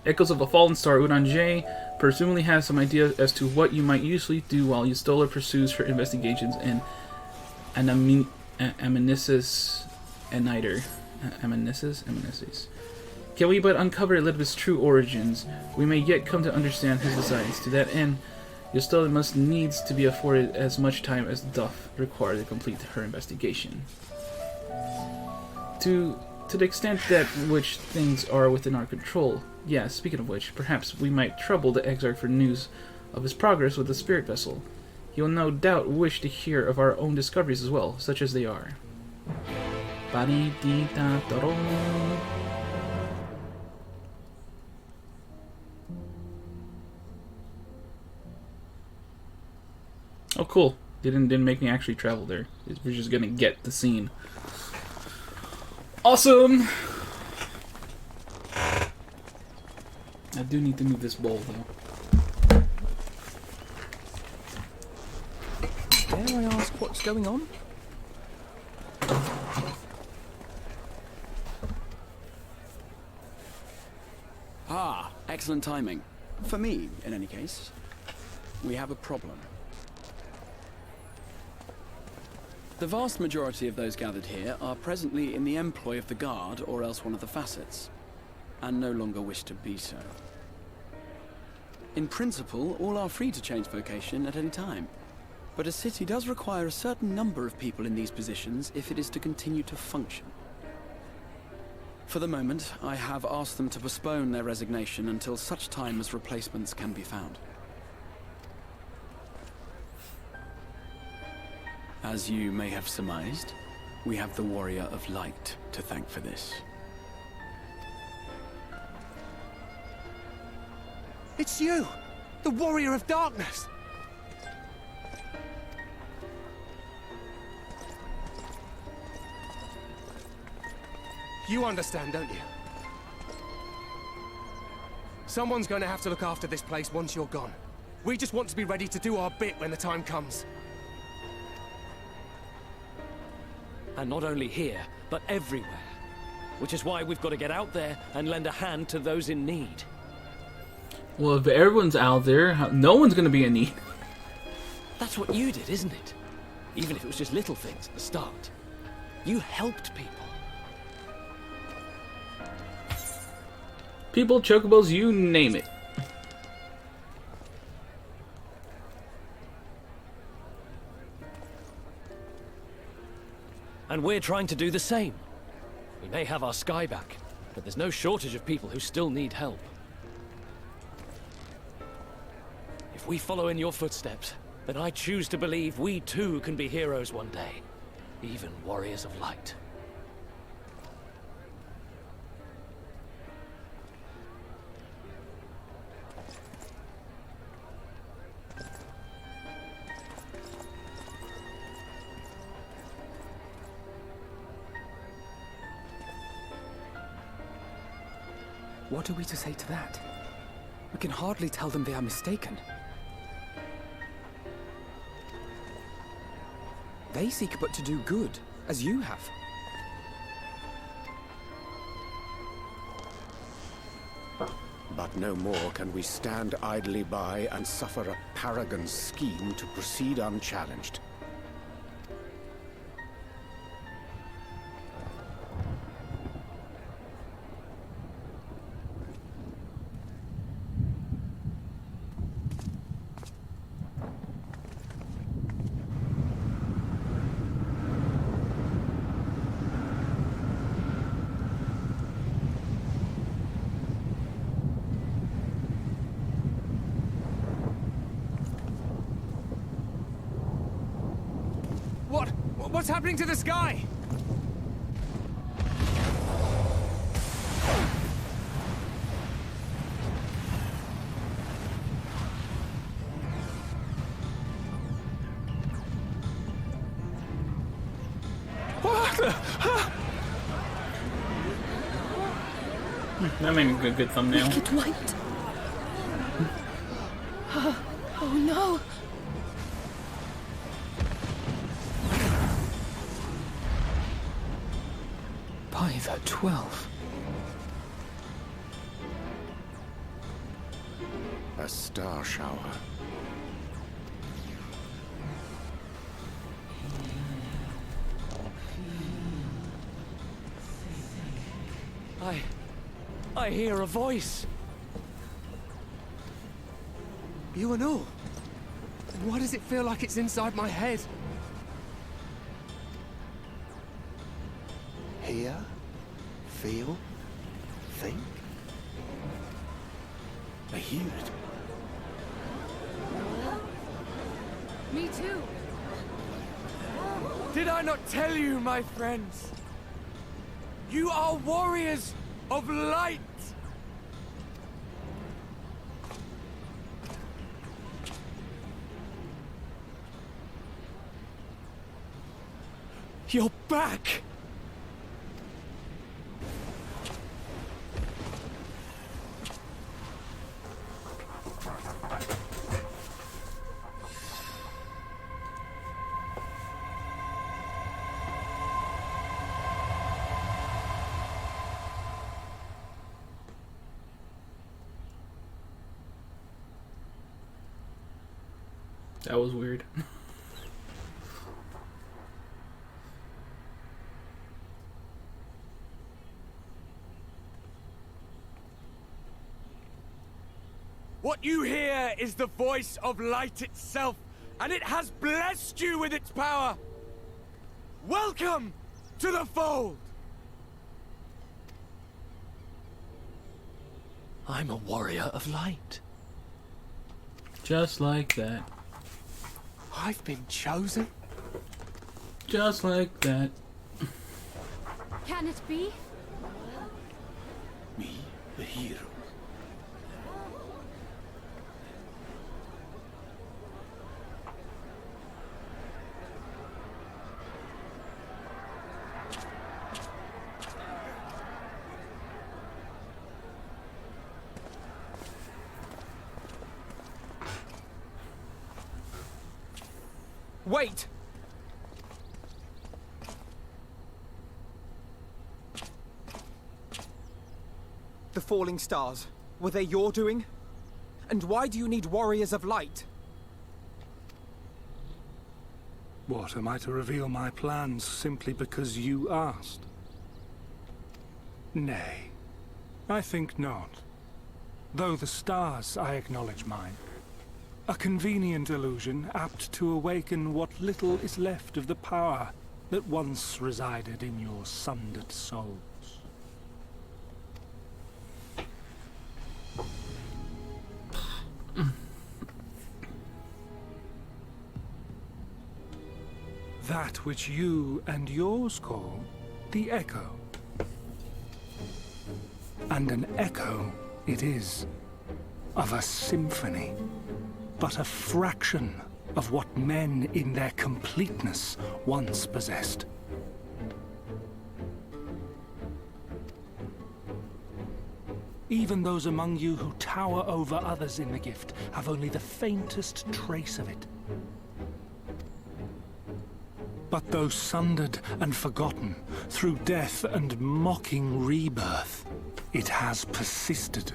Echoes of a fallen star, Uran presumably has some idea as to what you might usually do while Stoller pursues her investigations in Amnesis and Niter. Amnesis. Can we but uncover Elizabeth's true origins, we may yet come to understand his designs. To that end, Stoller must needs to be afforded as much time as doth require to complete her investigation. To the extent that which things are within our control. Yes, speaking of which, perhaps we might trouble the Exarch for news of his progress with the spirit vessel. He will no doubt wish to hear of our own discoveries as well, such as they are. Oh, cool. Didn't make me actually travel there. We're just gonna get the scene. Awesome! I do need to move this bowl, though. Dare I ask what's going on? Ah, excellent timing. For me, in any case. We have a problem. The vast majority of those gathered here are presently in the employ of the Guard or else one of the facets, and no longer wish to be so. In principle, all are free to change vocation at any time, but a city does require a certain number of people in these positions if it is to continue to function. For the moment, I have asked them to postpone their resignation until such time as replacements can be found. As you may have surmised, we have the Warrior of Light to thank for this. It's you! The Warrior of Darkness! You understand, don't you? Someone's going to have to look after this place once you're gone. We just want to be ready to do our bit when the time comes. And not only here, but everywhere. Which is why we've got to get out there and lend a hand to those in need. Well, if everyone's out there, no one's going to be in need. That's what you did, isn't it? Even if it was just little things at the start. You helped people. People, chocobos, you name it. And we're trying to do the same. We may have our sky back, but there's no shortage of people who still need help. If we follow in your footsteps, then I choose to believe we too can be heroes one day. Even warriors of light. What are we to say to that? We can hardly tell them they are mistaken. They seek but to do good, as you have. But no more can we stand idly by and suffer a paragon's scheme to proceed unchallenged. What's happening to the sky? That made a good thumbnail. Make it white. Oh no. By the 12. A star shower. I hear a voice. You and all? And why does it feel like it's inside my head? Hear? Feel? Think? I hear it. Me too. Did I not tell you, my friends? You are warriors of light! You're back! That was weird. What you hear is the voice of light itself, and it has blessed you with its power. Welcome to the fold! I'm a warrior of light. Just like that. I've been chosen? Just like that. Can it be? Me, the hero. Wait! The falling stars, were they your doing? And why do you need warriors of light? What, am I to reveal my plans simply because you asked? Nay, I think not. Though the stars, I acknowledge mine. A convenient illusion, apt to awaken what little is left of the power that once resided in your sundered souls. That which you and yours call the echo. And an echo it is, of a symphony. But a fraction of what men in their completeness once possessed. Even those among you who tower over others in the gift have only the faintest trace of it. But though sundered and forgotten through death and mocking rebirth, it has persisted.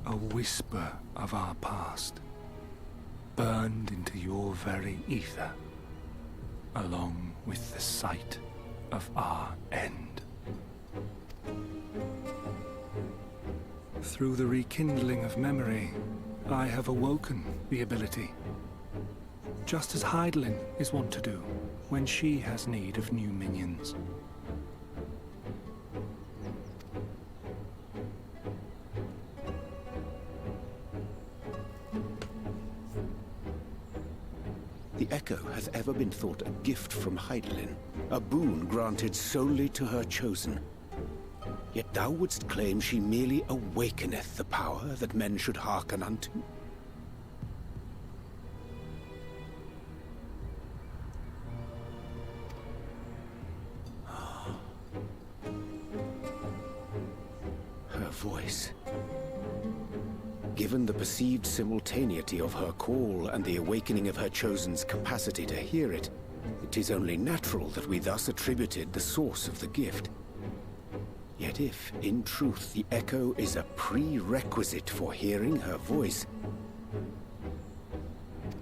A whisper of our past. Burned into your very ether, along with the sight of our end. Through the rekindling of memory, I have awoken the ability, just as Hydaelyn is wont to do when she has need of new minions. The Echo has ever been thought a gift from Hydaelyn, a boon granted solely to her chosen. Yet thou wouldst claim she merely awakeneth the power that men should hearken unto? Her voice. Given the perceived simultaneity of her call and the awakening of her chosen's capacity to hear it, it is only natural that we thus attributed the source of the gift. Yet if, in truth, the echo is a prerequisite for hearing her voice,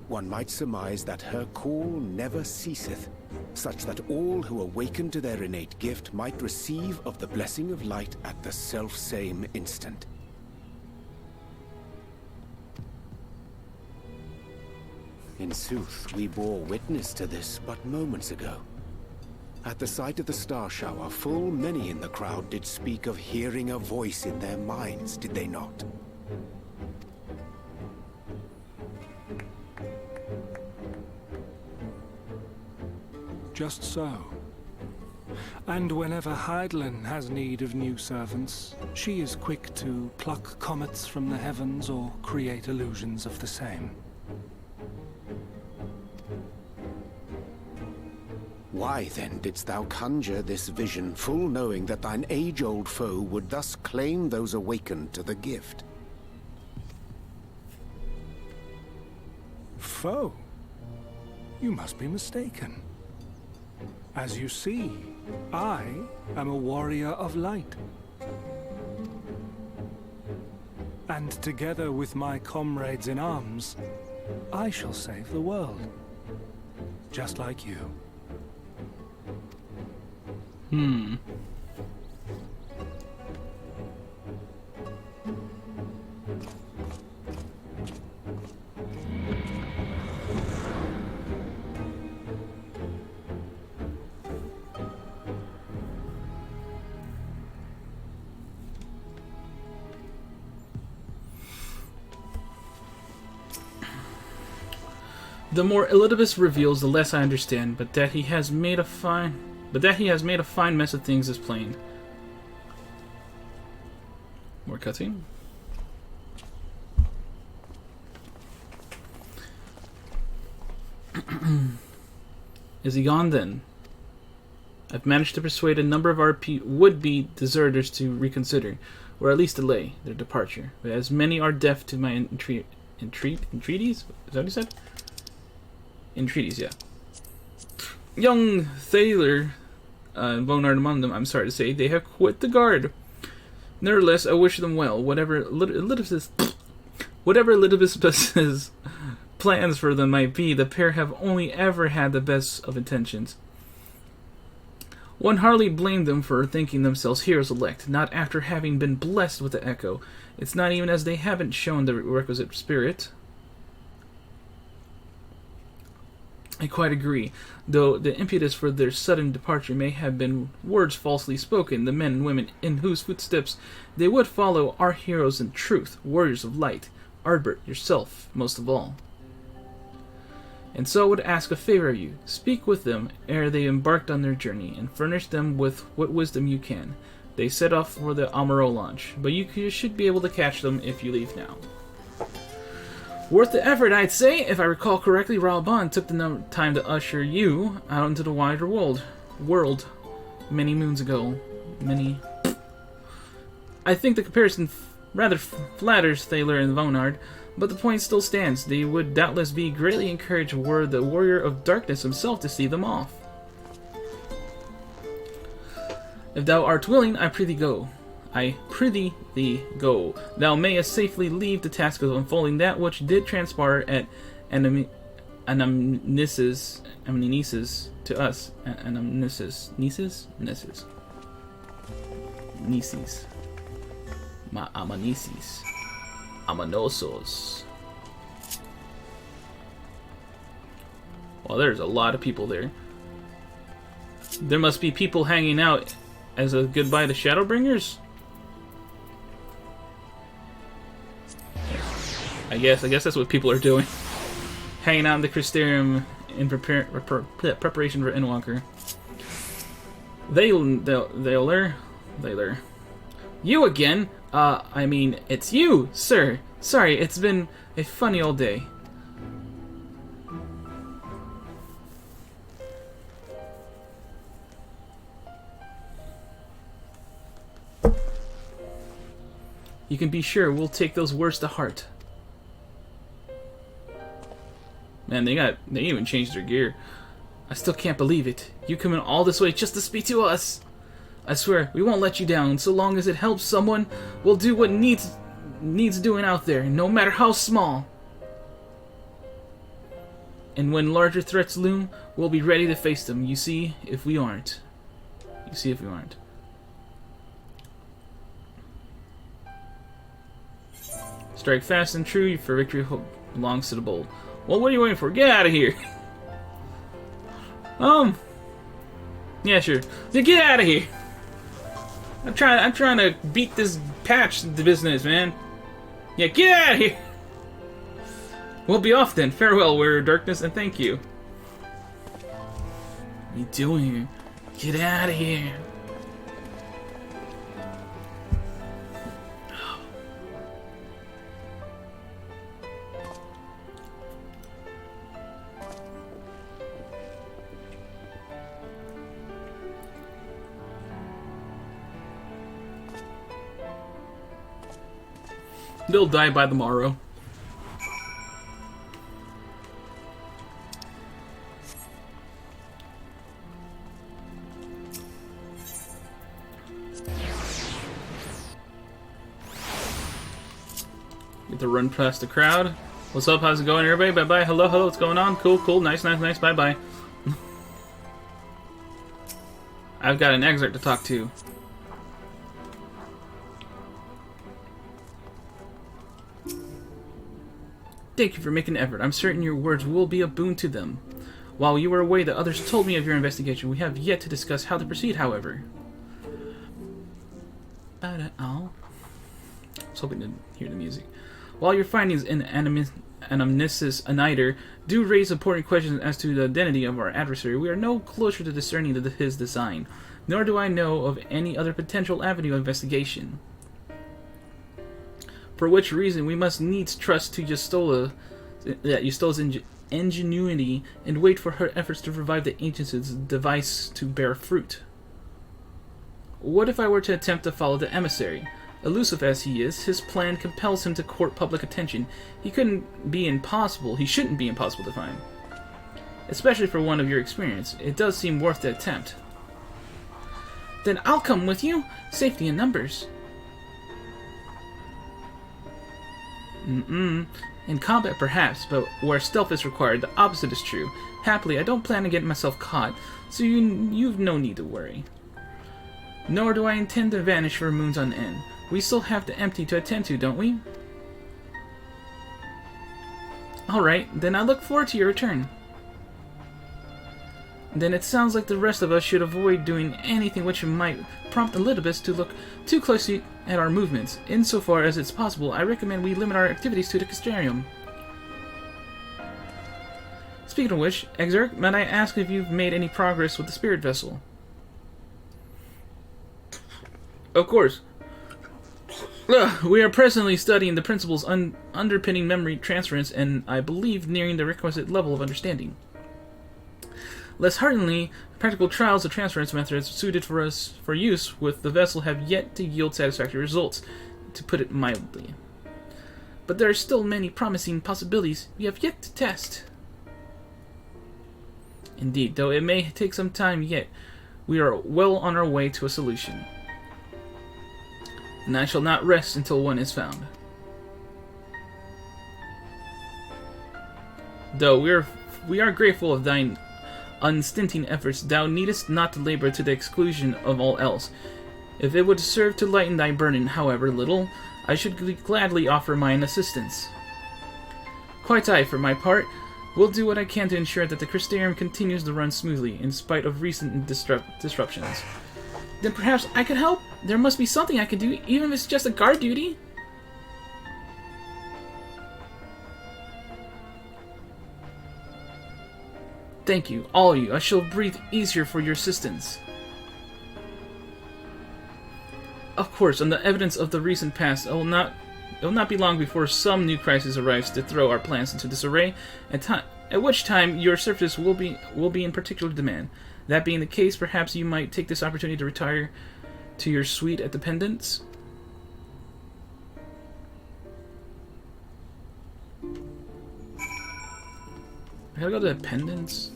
one might surmise that her call never ceaseth, such that all who awaken to their innate gift might receive of the blessing of light at the self-same instant. In sooth, we bore witness to this but moments ago. At the sight of the star shower, full many in the crowd did speak of hearing a voice in their minds, did they not? Just so. And whenever Hydaelyn has need of new servants, she is quick to pluck comets from the heavens or create illusions of the same. Why then didst thou conjure this vision, full knowing that thine age-old foe would thus claim those awakened to the gift? Foe? You must be mistaken. As you see, I am a warrior of light. And together with my comrades in arms, I shall save the world. Just like you. The more Elidibus reveals, the less I understand, but that he has made a fine mess of things is plain. More cutscene. Is he gone then? I've managed to persuade a number of our would-be deserters to reconsider, or at least delay their departure. But as many are deaf to my entreaties, is that what he said? Entreaties, yeah. Young Thaler, Vonard among them, I'm sorry to say, they have quit the guard. Nevertheless, I wish them well. Whatever Elidibus's plans for them might be, the pair have only ever had the best of intentions. One hardly blamed them for thinking themselves heroes elect, not after having been blessed with the echo. It's not even as they haven't shown the requisite spirit. I quite agree, though the impetus for their sudden departure may have been words falsely spoken. The men and women in whose footsteps they would follow are heroes in truth, warriors of light, Ardbert, yourself, most of all. And so I would ask a favor of you. Speak with them ere they embarked on their journey, and furnish them with what wisdom you can. They set off for the Amaro launch, but you should be able to catch them if you leave now. Worth the effort, I'd say. If I recall correctly, Ralban took the time to usher you out into the wider world many moons ago. I think the comparison rather flatters Thaler and Vonard, but the point still stands. They would doubtless be greatly encouraged were the Warrior of Darkness himself to see them off. If thou art willing, I prithee go. Thou mayest safely leave the task of unfolding that which did transpire at Anamnesis to us. Anamnesis. Amanisis. Amanosos. Well, there's a lot of people there. There must be people hanging out as a goodbye to Shadowbringers? I guess that's what people are doing. Hanging out in the Crystarium in preparation for Endwalker. Thaler. You again? I mean, it's you, sir. Sorry, it's been a funny old day. You can be sure we'll take those words to heart. Man, they even changed their gear. I still can't believe it. You coming all this way just to speak to us. I swear, we won't let you down. So long as it helps someone, we'll do what needs doing out there, no matter how small. And when larger threats loom, we'll be ready to face them. You see, if we aren't. You see, if we aren't. Strike fast and true, for victory belongs to the bold. Well, what are you waiting for? Get out of here! Yeah, sure. Get out of here! I'm trying to beat this patch business, man. Yeah, get out of here! We'll be off then. Farewell, Warrior Darkness, and thank you. What are you doing here? Get out of here! They'll die by tomorrow. Get to run past the crowd. What's up? How's it going, everybody? Bye-bye. Hello, hello. What's going on? Cool, cool. Nice, nice, nice. Bye-bye. I've got an excerpt to talk to. Thank you for making an effort. I'm certain your words will be a boon to them. While you were away, the others told me of your investigation. We have yet to discuss how to proceed, however. Oh. I was hoping to hear the music. While your findings in Anamnesis Aniter do raise important questions as to the identity of our adversary, we are no closer to discerning his design, nor do I know of any other potential avenue of investigation. For which reason we must needs trust to Yustola's ingenuity and wait for her efforts to revive the Ancients' device to bear fruit. What if I were to attempt to follow the emissary? Elusive as he is, his plan compels him to court public attention. He shouldn't be impossible to find. Especially for one of your experience. It does seem worth the attempt. Then I'll come with you. Safety in numbers. In combat, perhaps, but where stealth is required, the opposite is true. Happily, I don't plan on getting myself caught, so you've no need to worry. Nor do I intend to vanish for moons on end. We still have the empty to attend to, don't we? Alright, then I look forward to your return. Then it sounds like the rest of us should avoid doing anything which might prompt Elidibus to look too closely at our movements. Insofar as it's possible, I recommend we limit our activities to the Castellarium. Speaking of which, Exarch, might I ask if you've made any progress with the spirit vessel? Of course. We are presently studying the principles underpinning memory transference and, I believe, nearing the requisite level of understanding. Less hearteningly, practical trials of transference methods suited for use with the vessel have yet to yield satisfactory results, to put it mildly. But there are still many promising possibilities we have yet to test. Indeed, though it may take some time yet, we are well on our way to a solution. And I shall not rest until one is found. Though we are grateful of thine unstinting efforts, thou needest not to labor to the exclusion of all else. If it would serve to lighten thy burden, however little, I should gladly offer mine assistance. Quite I, for my part, will do what I can to ensure that the Castellarium continues to run smoothly, in spite of recent disruptions. Then perhaps I could help? There must be something I can do, even if it's just a guard duty. Thank you, all of you. I shall breathe easier for your assistance. Of course, on the evidence of the recent past, it will not be long before some new crisis arrives to throw our plans into disarray, at which time your services will be in particular demand. That being the case, perhaps you might take this opportunity to retire to your suite at the Pendants. I gotta go to the Pendants.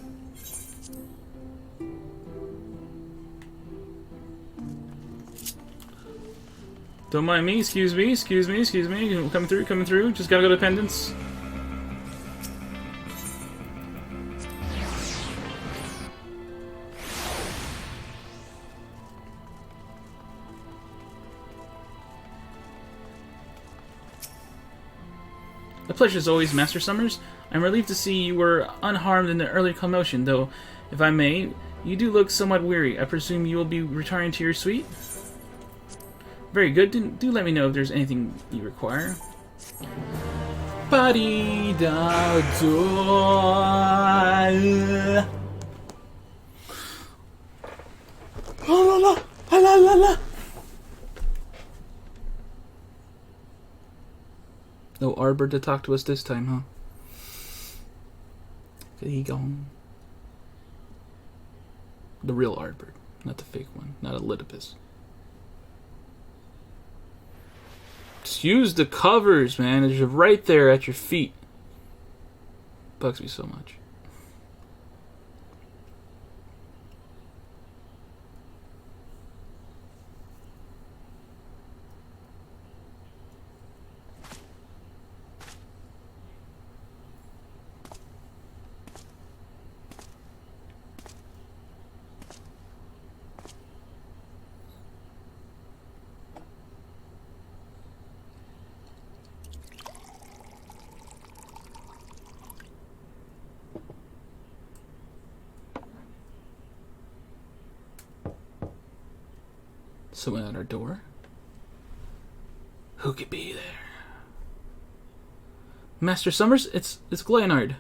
Don't mind me. Excuse me. Excuse me. Excuse me. Coming through. Coming through. Just gotta go to Pendants. A pleasure as always, Master Summers. I'm relieved to see you were unharmed in the early commotion, though, if I may, you do look somewhat weary. I presume you will be retiring to your suite? Very good. Do let me know if there's anything you require. No Arbor to talk to us this time, huh? There you go. The real Arbor, not the fake one, not a Litopus. Just use the covers, man. It's right there at your feet. Bugs me so much. Someone at our door? Who could be there? Master Summers, it's Gleonard.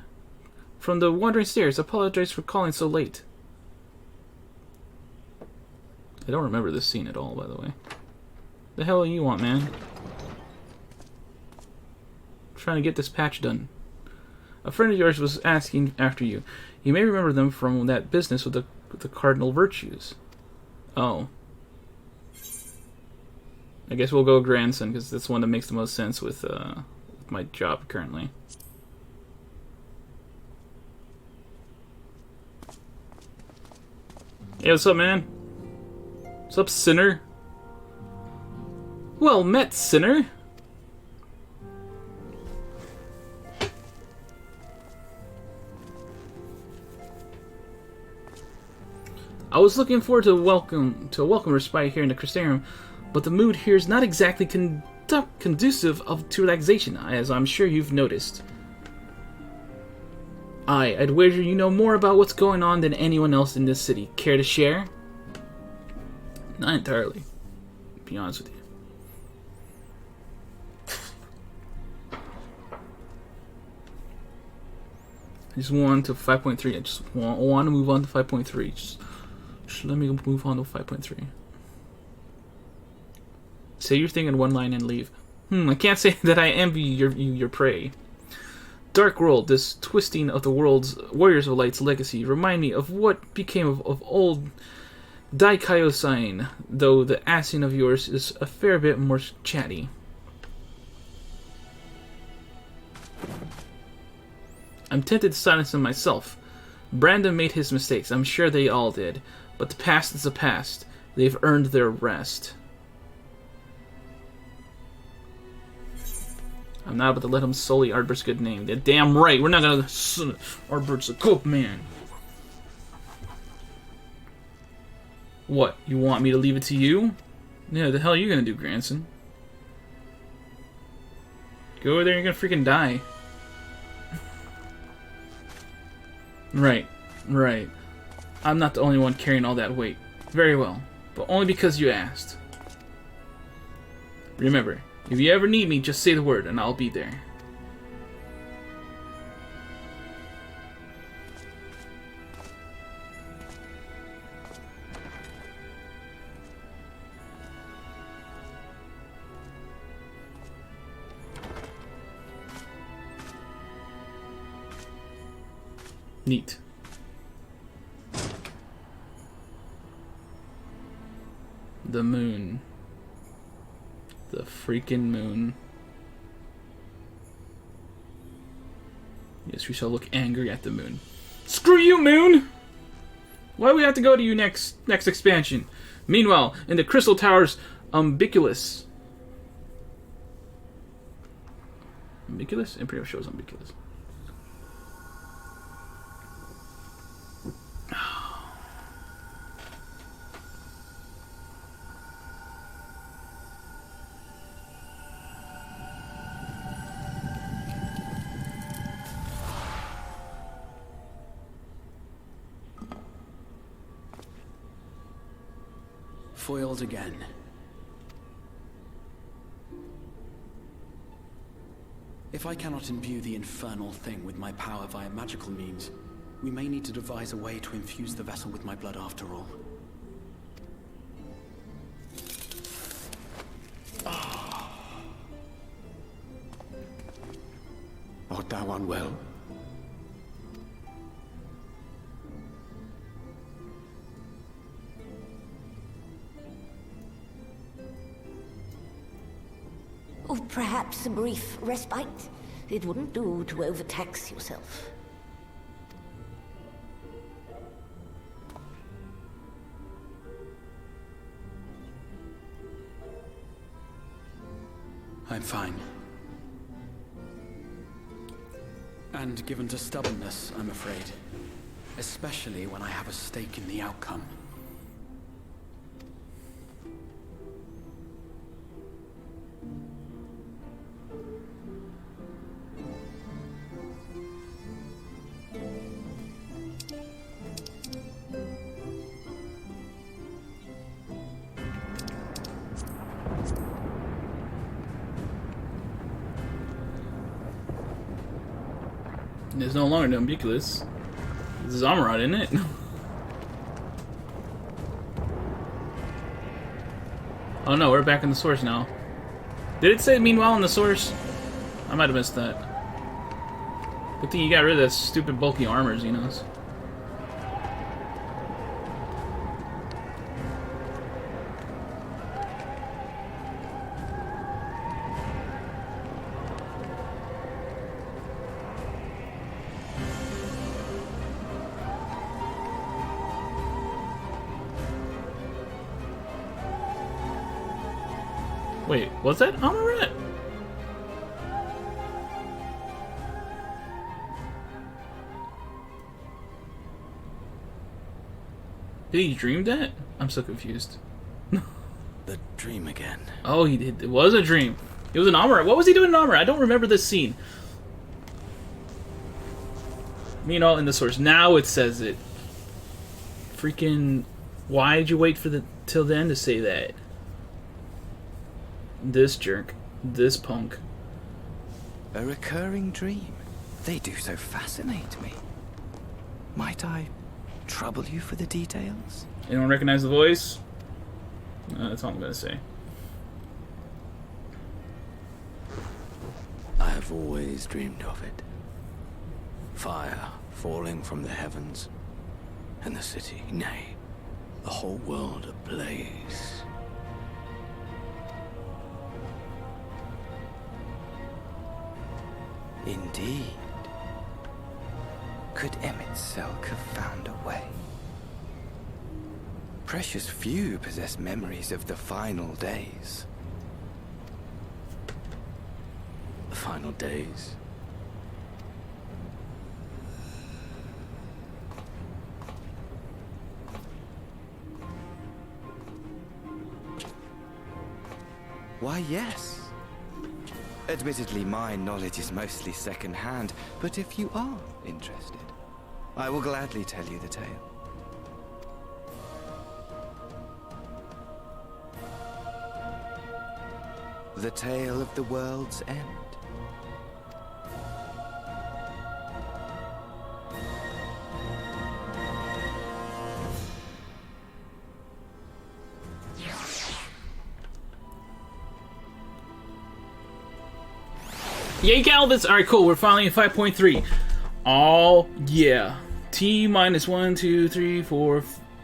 From the Wandering Stairs. Apologize for calling so late. I don't remember this scene at all, by the way. The hell do you want, man? I'm trying to get this patch done. A friend of yours was asking after you. You may remember them from that business with the cardinal virtues. Oh. I guess we'll go grandson, because that's one that makes the most sense with my job currently. Hey, what's up, man? What's up, sinner? Well met, sinner. I was looking forward to a welcome respite here in the Crystarium, but the mood here is not exactly conducive to relaxation, as I'm sure you've noticed. I'd wager you know more about what's going on than anyone else in this city. Care to share? Not entirely, to be honest with you. I just want to 5.3. I just want to move on to 5.3. Just let me move on to 5.3. Say your thing in one line and leave. I can't say that I envy your prey. Dark World, this twisting of the world's Warriors of Light's legacy, remind me of what became of old Daikaio-sign, though the accent of yours is a fair bit more chatty. I'm tempted to silence him myself. Brandon made his mistakes, I'm sure they all did, but the past is the past. They've earned their rest. I'm not about to let him sully Arbert's good name. They're damn right. We're not gonna... Arbert's a good man. What? You want me to leave it to you? Yeah, the hell are you gonna do, grandson? Go over there, you're gonna freaking die. Right. I'm not the only one carrying all that weight. Very well. But only because you asked. Remember, if you ever need me, just say the word and I'll be there. Neat. The moon. The freaking moon. Yes, we shall look angry at the moon. Screw you, moon! Why do we have to go to you next expansion? Meanwhile, in the Crystal Tower's umbiculous Ambiguous? Imperial shows ambiguous. Foiled again. If I cannot imbue the infernal thing with my power via magical means, we may need to devise a way to infuse the vessel with my blood after all. Art thou unwell? Or perhaps a brief respite? It wouldn't do to overtax yourself. I'm fine. And given to stubbornness, I'm afraid. Especially when I have a stake in the outcome. It's no longer ambiguous. This is Amurad, isn't it? Oh no, we're back in the source now. Did it say meanwhile in the source? I might have missed that. Good thing you got rid of that stupid bulky armor, Xenos. Wait, what's that Amaret? Did he dream that? I'm so confused. The dream again. Oh, he did. It was a dream. It was an Amaret. What was he doing in Amaret? I don't remember this scene. Meanwhile, in the source. Now it says it. Freaking... Why did you wait for till the end to say that? This jerk. This punk. A recurring dream. They do so fascinate me. Might I trouble you for the details? Anyone recognize the voice? That's all I'm gonna say. I have always dreamed of it. Fire falling from the heavens, and the city, nay, the whole world ablaze. Indeed. Could Emmett Selk have found a way? Precious few possess memories of the final days. The final days. Why, yes. Admittedly, my knowledge is mostly second-hand, but if you are interested, I will gladly tell you the tale. The tale of the world's end. Yay, Galvis! Alright, cool. We're finally at 5.3. Oh, yeah. T minus 1, 2, 3, 4,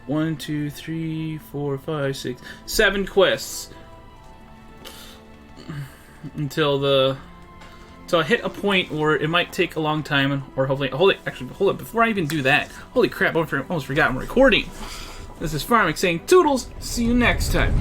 1, 2, 3, 4, 5, 6, 7 quests. Until I hit a point where it might take a long time, or hopefully... Hold up. Before I even do that, holy crap, I almost forgot I'm recording. This is Firemac saying toodles. See you next time.